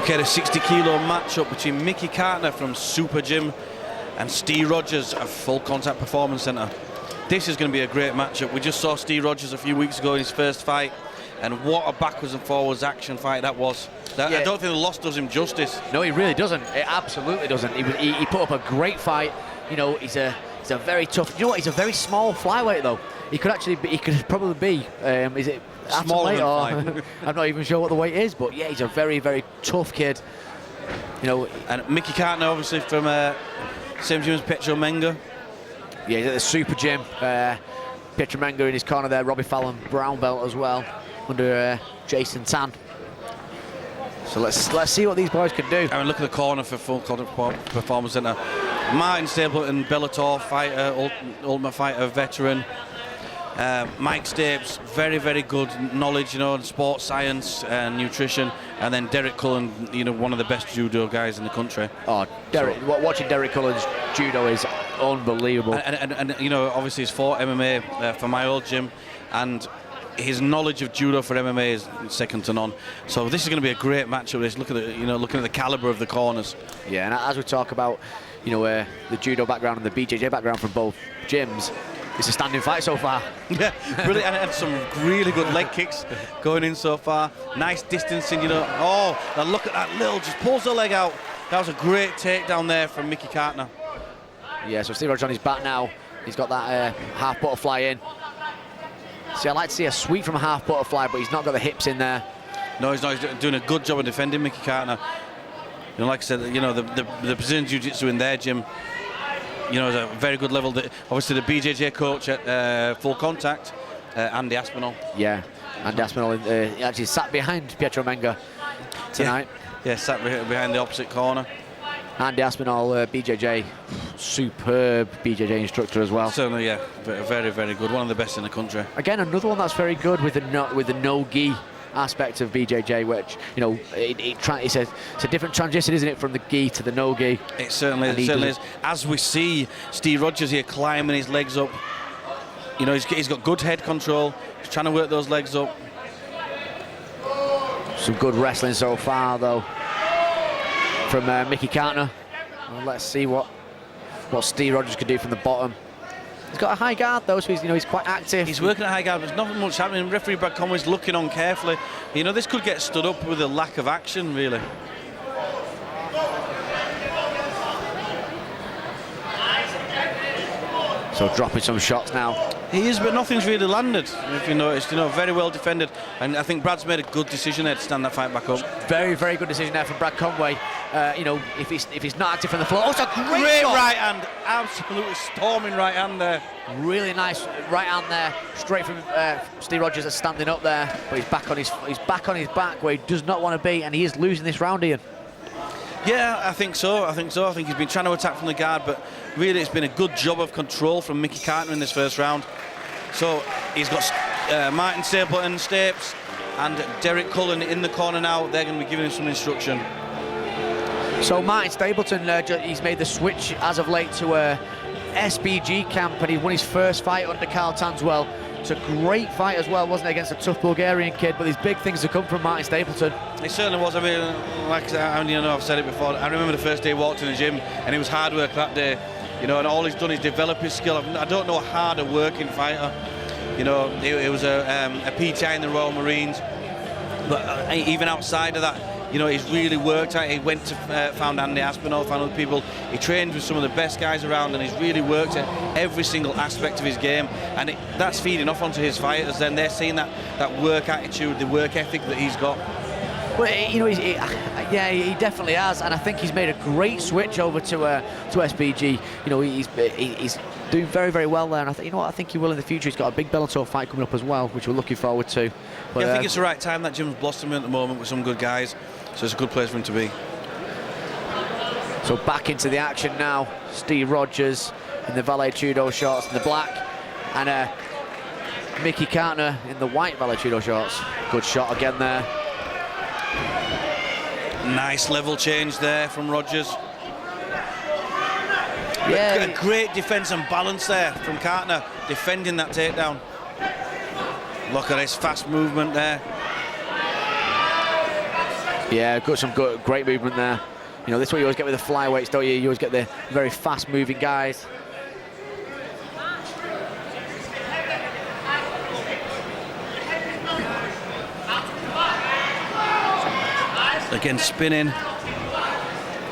Look at a 60-kilo matchup between Micky Cartner from Super Gym and Steve Rogers of Full Contact Performance Centre. This is going to be a great matchup. We just saw Steve Rogers a few weeks ago in his first fight, and what a backwards and forwards action fight that was. I don't think the loss does him justice. No, he really doesn't. It absolutely doesn't. He put up a great fight. You know, he's a very tough. You know what? He's a very small flyweight though. He could actually be, he could probably be. Is it smaller weight than or I'm not even sure what the weight is, but yeah, he's a very, very tough kid. You know, and Micky Cartner obviously from same gym as Petro Menga. Yeah, he's at the Super Gym. Petro Menga in his corner there. Robbie Fallon, brown belt as well, under Jason Tan. So let's see what these boys can do. I mean, look at the corner for Full Contact Performance Centre. Martin Stapleton, Bellator fighter, Ultimate Fighter veteran. Mike Stapes, very, very good knowledge, you know, in sports science and nutrition. And then Derek Cullen, you know, one of the best judo guys in the country. Oh, Derek! So, watching Derek Cullen's judo is unbelievable. And you know, obviously he's fought MMA for my old gym, and his knowledge of judo for MMA is second to none. So this is going to be a great matchup. Look at the, you know, looking at the caliber of the corners. Yeah, and as we talk about, you know, the judo background and the BJJ background from both gyms, it's a standing fight so far. Yeah, brilliant, and some really good leg kicks going in so far. Nice distancing, you know. Oh, now look at that little, just pulls the leg out. That was a great takedown there from Micky Cartner. Yeah, so Steve Rogers on his back now. He's got that half butterfly in. See, I like to see a sweep from a half butterfly, but he's not got the hips in there. No, he's not. He's doing a good job of defending Micky Cartner. You know, like I said, you know, the Brazilian Jiu-Jitsu in their gym, you know, is a very good level. Obviously, the BJJ coach at Full Contact, Andy Aspinall. Yeah, Andy Aspinall actually sat behind Petro Menga tonight. Yeah, sat behind the opposite corner. Andy Aspinall, BJJ, superb BJJ instructor as well. Certainly, yeah, very, very good. One of the best in the country. Again, another one that's very good with the no-gi aspect of BJJ, which, you know, it's a different transition, isn't it, from the gi to the no-gi? It certainly is. As we see Steve Rogers here climbing his legs up, you know, he's got good head control. He's trying to work those legs up. Some good wrestling so far, though, from Micky Cartner. Well, let's see what Steve Rogers could do from the bottom. He's got a high guard though, so he's quite active. He's working at high guard, but there's nothing much happening. Referee Brad Conway's looking on carefully. You know, this could get stood up with a lack of action, really. So dropping some shots now. He is, but nothing's really landed. If you noticed, you know, very well defended, and I think Brad's made a good decision there to stand that fight back up. Very, very good decision there from Brad Conway. You know, if he's not active from the floor, oh, it's a great right hand, absolutely storming right hand there. Really nice right hand there, straight from Steve Rogers that's standing up there, but he's back on his back where he does not want to be, and he is losing this round, Ian. Yeah, I think so. I think he's been trying to attack from the guard, but really it's been a good job of control from Micky Cartner in this first round. So he's got Martin Stapleton, Stapes, and Derek Cullen in the corner now. They're going to be giving him some instruction. So Martin Stapleton, he's made the switch as of late to SBG camp, and he won his first fight under Carl Tanswell. It's a great fight as well, wasn't it, against a tough Bulgarian kid, but there's big things to come from Martin Stapleton. It certainly was. I mean, like I mean, you know, I've said it before. I remember the first day he walked in the gym, and it was hard work that day. You know, and all he's done is develop his skill. I don't know a harder working fighter. You know, it was a PTI in the Royal Marines, but even outside of that, you know, he's really worked out. He went to found Andy Aspinall, found other people. He trained with some of the best guys around, and he's really worked at every single aspect of his game, and that's feeding off onto his fighters. Then they're seeing that work attitude, the work ethic that he's got. Well, you know, yeah, he definitely has, and I think he's made a great switch over to SBG. You know, he's doing very, very well there, and I think, you know what, I think he will in the future. He's got a big Bellator fight coming up as well, which we're looking forward to. But, yeah, I think it's the right time. That gym's blossoming at the moment with some good guys, so it's a good place for him to be. So back into the action now. Steve Rogers in the Valet Judo shorts in the black, and Micky Cartner in the white Valet Judo shorts. Good shot again there. Nice level change there from Rogers. Yeah, a great defence and balance there from Cartner, defending that takedown. Look at his fast movement there. Yeah, got some great movement there. You know, this is what you always get with the flyweights, don't you? You always get the very fast-moving guys. Again, spinning.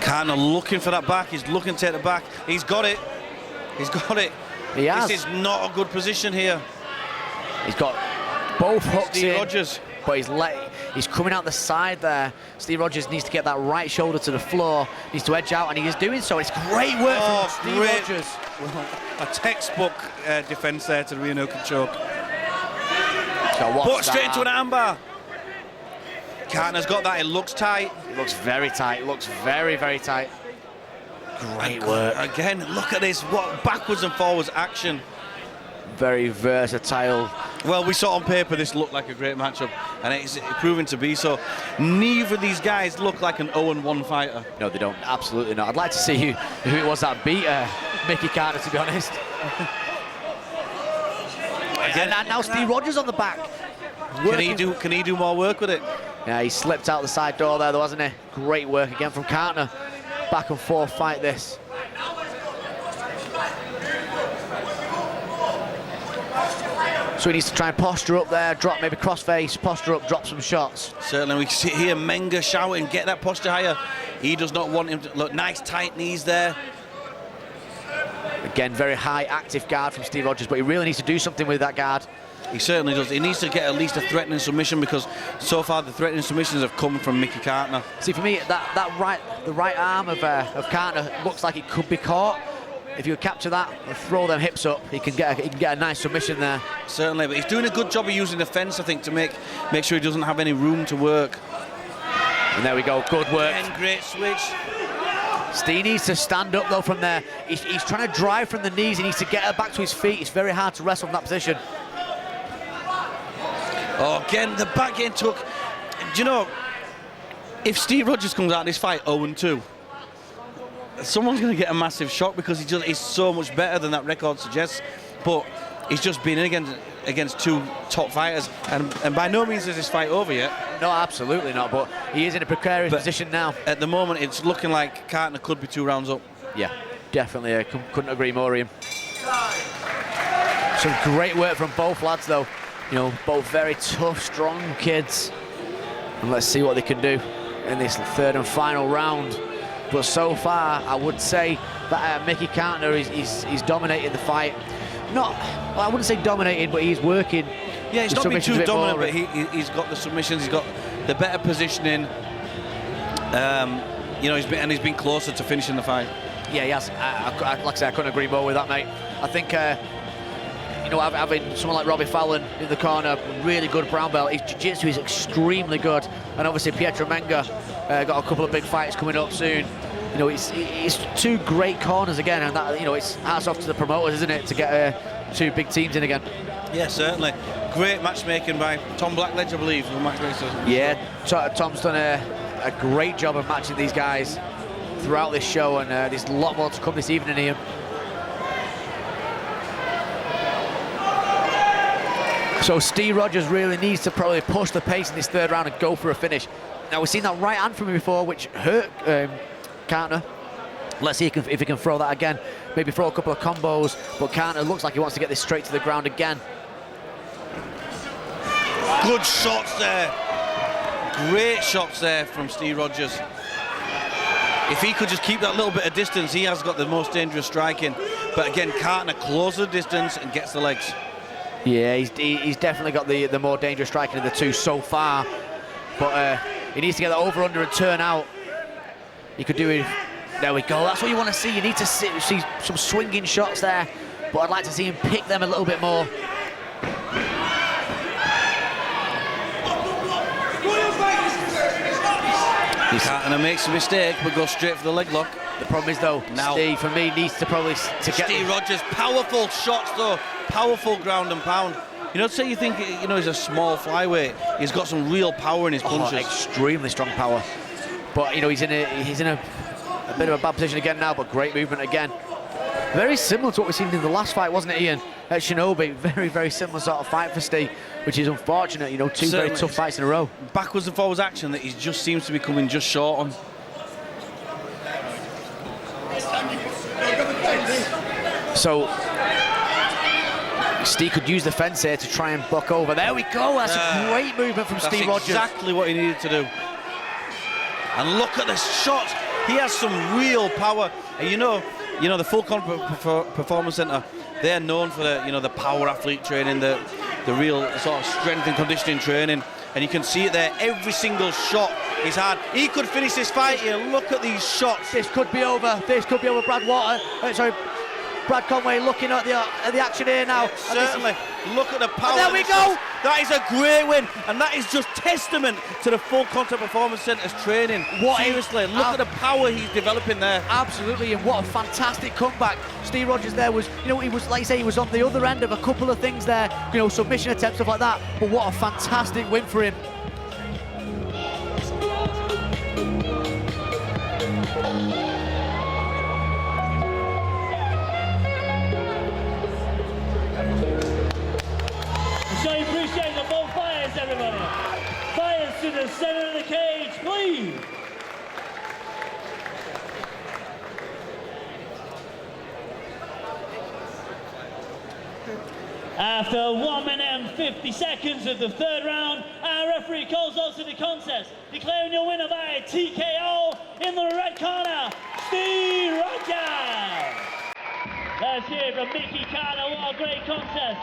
Cartner looking for that back. He's looking to take the back. He's got it. He's got it. He has. This is not a good position here. He's got both hooks Steve in, Rogers. but he's coming out the side there. Steve Rogers needs to get that right shoulder to the floor, needs to edge out, and he is doing so. It's great work from Steve Rogers. Well, a textbook defence there to the rear naked choke. But Straight into an armbar. Cartner's got that. It looks tight. It looks very tight. It looks very, very tight. Great work. Again, look at this. What backwards and forwards action. Very versatile. Well, we saw on paper this looked like a great matchup, and it's proving to be so. Neither of these guys look like an 0-1 fighter. No, they don't. Absolutely not. I'd like to see who it was that beat Micky Cartner, to be honest. Again, and now Steve Rogers on the back. Can he do more work with it? Yeah, he slipped out the side door there, though, hasn't he? Great work again from Cartner. Back and forth fight this. So he needs to try and posture up there, drop maybe crossface, posture up, drop some shots. Certainly, we see here Menga shouting, get that posture higher. He does not want him to look. Nice tight knees there. Again, very high active guard from Steve Rogers, but he really needs to do something with that guard. He certainly does. He needs to get at least a threatening submission, because so far the threatening submissions have come from Micky Cartner. See, for me, the right arm of Cartner looks like it could be caught. If you capture that and throw them hips up, he can get a nice submission there. Certainly, but he's doing a good job of using the fence, I think, to make sure he doesn't have any room to work. And there we go, good work. Again, great switch. Steve needs to stand up though from there. He's trying to drive from the knees. He needs to get her back to his feet. It's very hard to wrestle from that position. Oh, again, the back getting took. Do you know, if Steve Rogers comes out of this fight 0-2, someone's going to get a massive shock, because he's so much better than that record suggests. But he's just been in against two top fighters, and by no means is this fight over yet. No, absolutely not, but he is in a precarious position now. At the moment, it's looking like Cartner could be 2 rounds up. Yeah, definitely. I couldn't agree more, Ian. Some great work from both lads, though. You know, both very tough, strong kids. And let's see what they can do in this third and final round. But so far, I would say that Micky Cartner is dominating the fight. Well, I wouldn't say dominating, but he's working. Yeah, he's not been too dominant, but he's got the submissions, he's got the better positioning. You know, he's been closer to finishing the fight. Yeah, he has. Like I said, I couldn't agree more with that, mate. I think, you know, having someone like Robbie Fallon in the corner, really good brown belt. His jiu-jitsu is extremely good, and obviously Pietro Menga got a couple of big fights coming up soon. You know, it's two great corners again, and that, you know, it's hats off to the promoters, isn't it, to get two big teams in again. Yeah, certainly. Great matchmaking by Tom Blackledge, I believe. Yeah, Tom's done a great job of matching these guys throughout this show, and there's a lot more to come this evening, Ian. So Steve Rogers really needs to probably push the pace in this third round and go for a finish. Now, we've seen that right hand from him before, which hurt Cartner. Let's see if he can throw that again. Maybe throw a couple of combos, but Cartner looks like he wants to get this straight to the ground again. Good shots there. Great shots there from Steve Rogers. If he could just keep that little bit of distance, he has got the most dangerous striking. But again, Cartner closes the distance and gets the legs. Yeah, he's definitely got the more dangerous striking of the two so far. But he needs to get that over-under and turn out. He could do it. There we go. That's what you want to see. You need to see some swinging shots there. But I'd like to see him pick them a little bit more. Cartner makes a mistake, but goes straight for the leg lock. The problem is, though, now Steve, for me, needs to probably get Steve Rogers, powerful shots, though. Powerful ground and pound. You know, say you think, you know, he's a small flyweight. He's got some real power in his punches. Extremely strong power. But, you know, he's in a bit of a bad position again now, but great movement again. Very similar to what we've seen in the last fight, wasn't it, Ian? at Shinobi. Very, very similar sort of fight for Steve, which is unfortunate. You know, two Certainly. very tough fights in a row. Backwards and forwards action that he just seems to be coming just short on. So Steve could use the fence here to try and buck over. There we go. That's a great movement from Steve Rogers. That's exactly what he needed to do. And look at the shot. He has some real power. And you know the Full Contact Performance Centre, they're known for the power athlete training, the real sort of strength and conditioning training. And you can see it there. Every single shot is hard. He could finish this fight here. Look at these shots. This could be over. This could be over. Brad Conway looking at the action here now. Certainly. Look at the power. And there we go. That is a great win, and that is just testament to the Full Contact Performance Centre's training. Seriously, look at the power he's developing there. Absolutely, and what a fantastic comeback. Steve Rogers there was, he was, like I say, he was on the other end of a couple of things there, submission attempts, stuff like that, but what a fantastic win for him. So you appreciate the both fighters, everybody. Fighters to the center of the cage, please. After 1 minute and 50 seconds of the third round, our referee calls out to the contest, declaring your winner by TKO in the red corner, Steve Rogers. Let's hear from Micky Cartner. What a great contest.